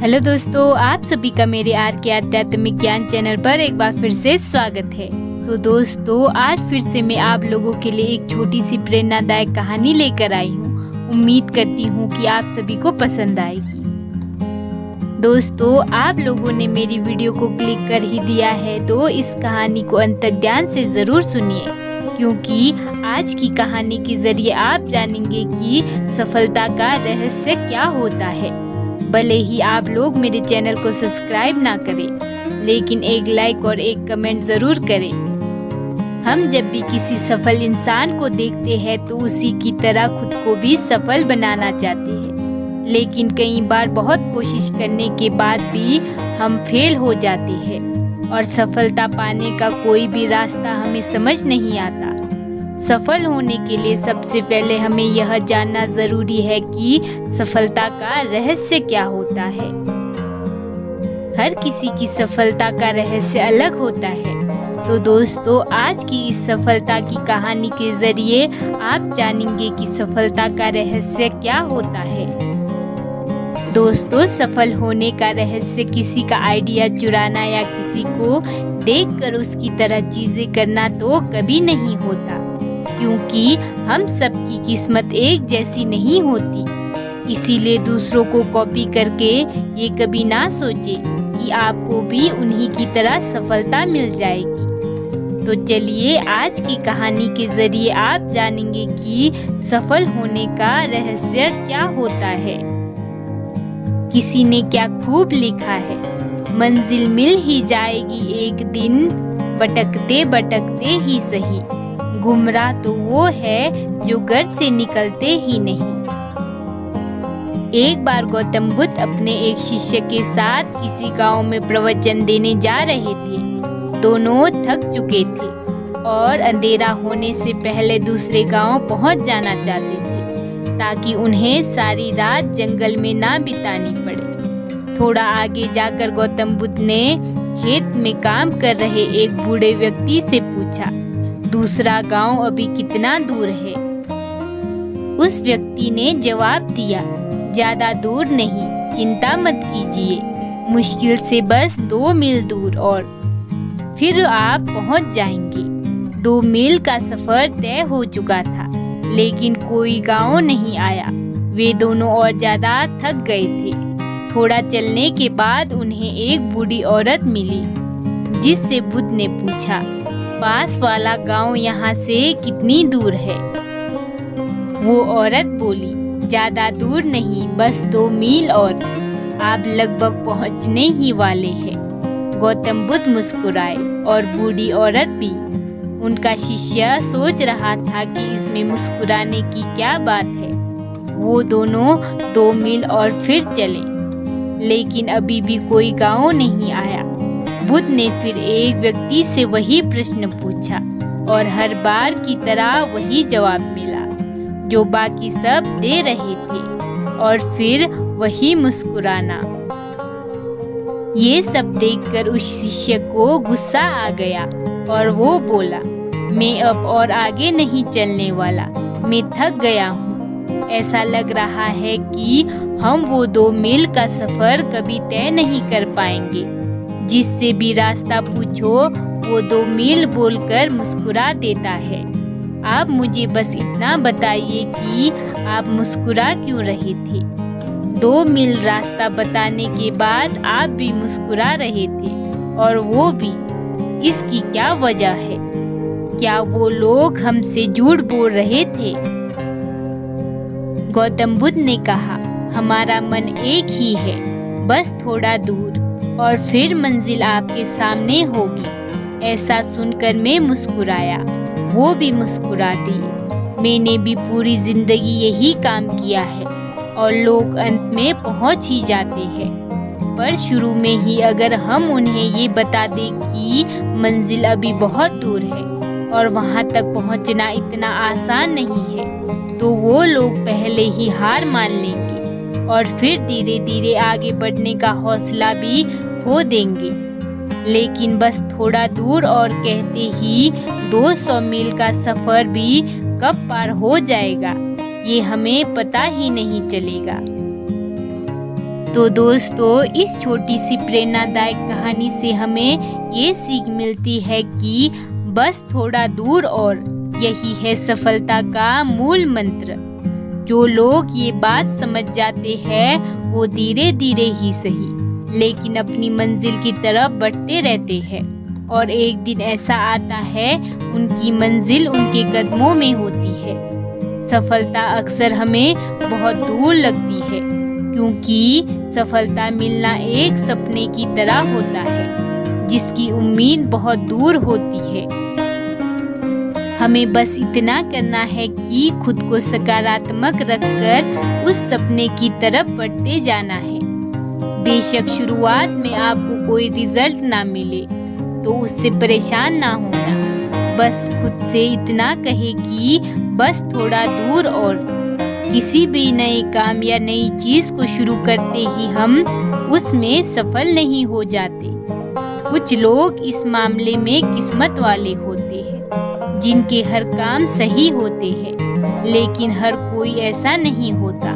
Hello दोस्तों, आप सभी का मेरे आर के आध्यात्मिक ज्ञान चैनल पर एक बार फिर से स्वागत है। तो दोस्तों, आज फिर से मैं आप लोगों के लिए एक छोटी सी प्रेरणादायक कहानी लेकर आई हूँ। उम्मीद करती हूँ कि आप सभी को पसंद आएगी। दोस्तों, आप लोगों ने मेरी वीडियो को क्लिक कर ही दिया है, तो इस कहानी को अंत तक ध्यान से ज़रूर सुनिए, क्योंकि आज की कहानी के जरिए आप जानेंगे कि सफलता का रहस्य क्या होता है। भले ही आप लोग मेरे चैनल को सब्सक्राइब ना करें, लेकिन एक लाइक और एक कमेंट ज़रूर करें। हम जब भी किसी सफल इंसान को देखते हैं तो उसी की तरह खुद को भी सफल बनाना चाहते हैं, लेकिन कई बार बहुत कोशिश करने के बाद भी हम फेल हो जाते हैं और सफलता पाने का कोई भी रास्ता हमें समझ नहीं आता। सफल होने के लिए सबसे पहले हमें यह जानना ज़रूरी है कि सफलता का रहस्य क्या होता है। हर किसी की सफलता का रहस्य अलग होता है। तो दोस्तों, आज की इस सफलता की कहानी के ज़रिए आप जानेंगे कि सफलता का रहस्य क्या होता है। दोस्तों, सफल होने का रहस्य किसी का आइडिया चुराना या किसी को देखकर उसकी तरह चीज़ें करना तो कभी नहीं होता, क्योंकि हम सबकी किस्मत एक जैसी नहीं होती। इसीलिए दूसरों को कॉपी करके ये कभी ना सोचें कि आपको भी उन्हीं की तरह सफलता मिल जाएगी। तो चलिए, आज की कहानी के जरिए आप जानेंगे कि सफल होने का रहस्य क्या होता है। किसी ने क्या खूब लिखा है, मंजिल मिल ही जाएगी एक दिन, भटकते भटकते ही सही। गुमराह तो वो है जो घर से निकलते ही नहीं। एक बार गौतम बुद्ध अपने एक शिष्य के साथ किसी गांव में प्रवचन देने जा रहे थे। दोनों थक चुके थे और अंधेरा होने से पहले दूसरे गांव पहुंच जाना चाहते थे, ताकि उन्हें सारी रात जंगल में ना बितानी पड़े। थोड़ा आगे जाकर गौतम बुद्ध ने खेत में काम कर रहे एक बूढ़े व्यक्ति से पूछा, दूसरा गांव अभी कितना दूर है? उस व्यक्ति ने जवाब दिया, ज्यादा दूर नहीं, चिंता मत कीजिए, मुश्किल से बस 2 मील दूर और फिर आप पहुंच जाएंगे। 2 मील का सफर तय हो चुका था, लेकिन कोई गांव नहीं आया। वे दोनों और ज्यादा थक गए थे। थोड़ा चलने के बाद उन्हें एक बूढ़ी औरत मिली, जिससे बुद्ध ने पूछा, पास वाला गांव यहाँ से कितनी दूर है? वो औरत बोली, ज्यादा दूर नहीं, बस 2 मील और आप लगभग पहुँचने ही वाले हैं। गौतम बुद्ध मुस्कुराए और बूढ़ी औरत भी। उनका शिष्य सोच रहा था कि इसमें मुस्कुराने की क्या बात है। वो दोनों 2 मील और फिर चले, लेकिन अभी भी कोई गांव नहीं आया। बुद्ध ने फिर एक व्यक्ति से वही प्रश्न पूछा और हर बार की तरह वही जवाब मिला जो बाकी सब दे रहे थे, और फिर वही मुस्कुराना। ये सब देखकर उस शिष्य को गुस्सा आ गया और वो बोला, मैं अब और आगे नहीं चलने वाला, मैं थक गया हूँ। ऐसा लग रहा है कि हम वो 2 मील का सफर कभी तय नहीं कर पाएंगे। जिससे भी रास्ता पूछो वो 2 मील बोलकर मुस्कुरा देता है। आप मुझे बस इतना बताइए कि आप मुस्कुरा क्यों रहे थे? 2 मील रास्ता बताने के बाद आप भी मुस्कुरा रहे थे, और वो भी। इसकी क्या वजह है? क्या वो लोग हमसे झूठ बोल रहे थे? गौतम बुद्ध ने कहा, हमारा मन एक ही है, बस थोड़ा दूर और फिर मंजिल आपके सामने होगी। ऐसा सुनकर मैं मुस्कुराया, वो भी मुस्कुरा दी। मैंने भी पूरी जिंदगी यही काम किया है और लोग अंत में पहुंच ही जाते हैं। पर शुरू में ही अगर हम उन्हें ये बता दें कि मंजिल अभी बहुत दूर है और वहां तक पहुंचना इतना आसान नहीं है, तो वो लोग पहले ही हार मान लेंगे और फिर धीरे धीरे आगे बढ़ने का हौसला भी खो देंगे। लेकिन बस थोड़ा दूर और कहते ही 200 मील का सफर भी कब पार हो जाएगा, ये हमें पता ही नहीं चलेगा। तो दोस्तों, इस छोटी सी प्रेरणादायक कहानी से हमें ये सीख मिलती है कि बस थोड़ा दूर और यही है सफलता का मूल मंत्र। जो लोग ये बात समझ जाते हैं वो धीरे धीरे ही सही लेकिन अपनी मंजिल की तरफ बढ़ते रहते हैं और एक दिन ऐसा आता है उनकी मंजिल उनके कदमों में होती है। सफलता अक्सर हमें बहुत दूर लगती है क्योंकि सफलता मिलना एक सपने की तरह होता है जिसकी उम्मीद बहुत दूर होती है। हमें बस इतना करना है कि खुद को सकारात्मक रखकर उस सपने की तरफ बढ़ते जाना है। बेशक शुरुआत में आपको कोई रिजल्ट ना मिले तो उससे परेशान ना होना। बस खुद से इतना कहे कि बस थोड़ा दूर और किसी भी नए काम या नई चीज को शुरू करते ही हम उसमें सफल नहीं हो जाते। कुछ लोग इस मामले में किस्मत वाले होते हैं जिनके हर काम सही होते हैं, लेकिन हर कोई ऐसा नहीं होता।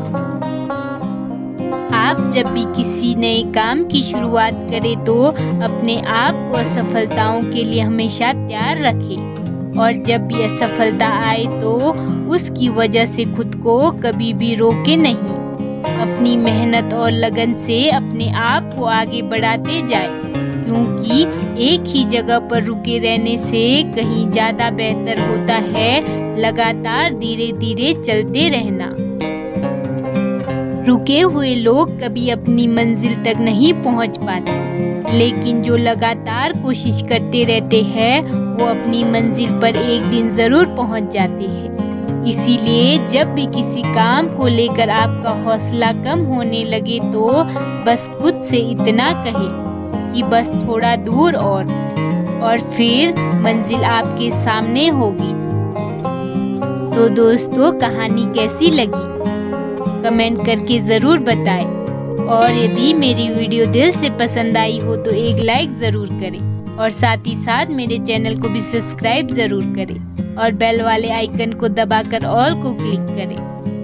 आप जब भी किसी नए काम की शुरुआत करें तो अपने आप को असफलताओं के लिए हमेशा तैयार रखें और जब भी असफलता आए तो उसकी वजह से खुद को कभी भी रोके नहीं। अपनी मेहनत और लगन से अपने आप को आगे बढ़ाते जाए क्योंकि एक ही जगह पर रुके रहने से कहीं ज़्यादा बेहतर होता है लगातार धीरे धीरे चलते रहना। रुके हुए लोग कभी अपनी मंजिल तक नहीं पहुंच पाते, लेकिन जो लगातार कोशिश करते रहते हैं वो अपनी मंजिल पर एक दिन ज़रूर पहुंच जाते हैं। इसीलिए जब भी किसी काम को लेकर आपका हौसला कम होने लगे तो बस खुद से इतना कहे कि बस थोड़ा दूर और फिर मंजिल आपके सामने होगी। तो दोस्तों, कहानी कैसी लगी कमेंट करके ज़रूर बताएं और यदि मेरी वीडियो दिल से पसंद आई हो तो एक लाइक ज़रूर करें और साथ ही साथ मेरे चैनल को भी सब्सक्राइब ज़रूर करें और बेल वाले आइकन को दबाकर ऑल को क्लिक करें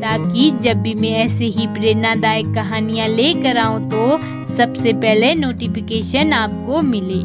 ताकि जब भी मैं ऐसे ही प्रेरणादायक कहानियाँ लेकर आऊँ तो सबसे पहले नोटिफिकेशन आपको मिले।